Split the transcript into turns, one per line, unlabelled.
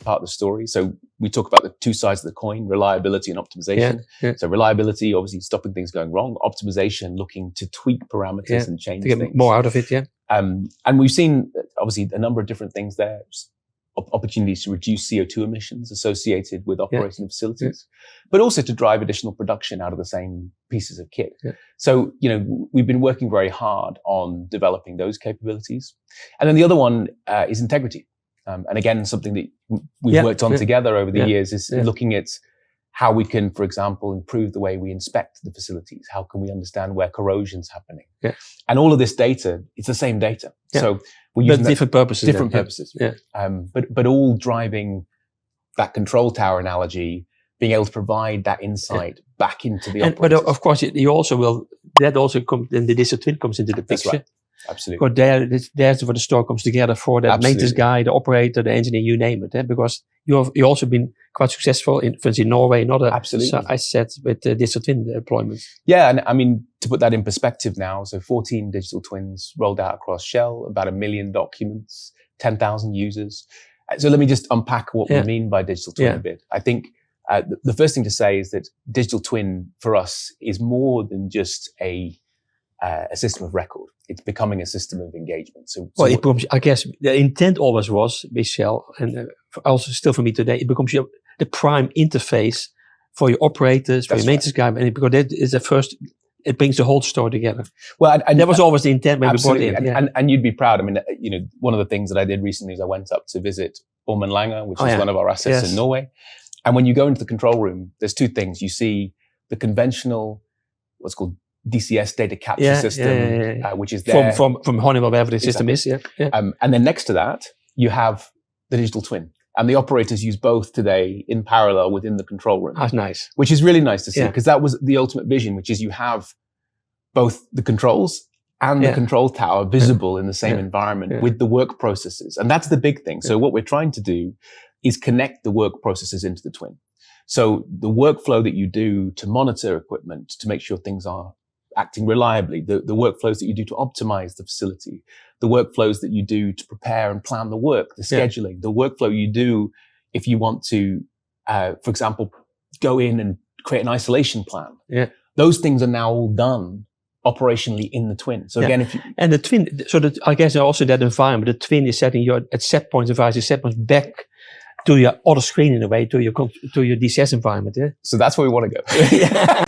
part of the story. So we talk about the two sides of the coin, reliability and optimization. So reliability, obviously stopping things going wrong. Optimization, looking to tweak parameters and change
to get
things.
more out of it,
And we've seen, obviously, a number of different things there. Opportunities to reduce CO2 emissions associated with operating the facilities, but also to drive additional production out of the same pieces of kit. So, we've been working very hard on developing those capabilities. And then the other one is integrity. And again, something that we've worked on together over the years is looking at how we can, for example, improve the way we inspect the facilities. How can we understand where corrosion's happening? And all of this data, it's the same data. So we're using
different purposes.
Different purposes. But all driving that control tower analogy, being able to provide that insight back into the operators.
But of course, you also will, that also comes, then the digital twin comes into the picture.
That's right. Absolutely.
Because there's where the store comes together for that maintenance guy, the operator, the engineer, you name it. Because you've also been quite successful for instance, in Norway and other assets with digital twin deployments.
Yeah, and I mean, to put that in perspective now, so 14 digital twins rolled out across Shell, about 1 million documents, 10,000 users. So let me just unpack what we mean by digital twin a bit. I think the first thing to say is that digital twin for us is more than just a system of record. It's becoming a system of engagement.
I guess the intent always was with Shell, and also still for me today, it becomes the prime interface for your operators, for your maintenance guy, and because that is the first, it brings the whole store together.
Well, and
that was always the intent when we brought it in.
And you'd be proud. I mean, one of the things that I did recently is I went up to visit Ormen Lange, which is one of our assets in Norway. And when you go into the control room, there's two things. You see the conventional, what's called DCS, data capture system, which is there.
From Honeywell, whatever the system is.
And then next to that, you have the digital twin. And the operators use both today in parallel within the control room.
That's nice.
Which is really nice to see, because that was the ultimate vision, which is you have both the controls and the control tower visible in the same environment with the work processes. And that's the big thing. So what we're trying to do is connect the work processes into the twin. So the workflow that you do to monitor equipment, to make sure things are acting reliably, the workflows that you do to optimize the facility, the workflows that you do to prepare and plan the work, the scheduling, the workflow you do if you want to, for example, go in and create an isolation plan. Those things are now all done operationally in the twin. So again,
and the twin, so that I guess also that environment, the twin is setting your at set points device, your set points back to your other screen in a way, to your DCS environment.
So that's where we want to go.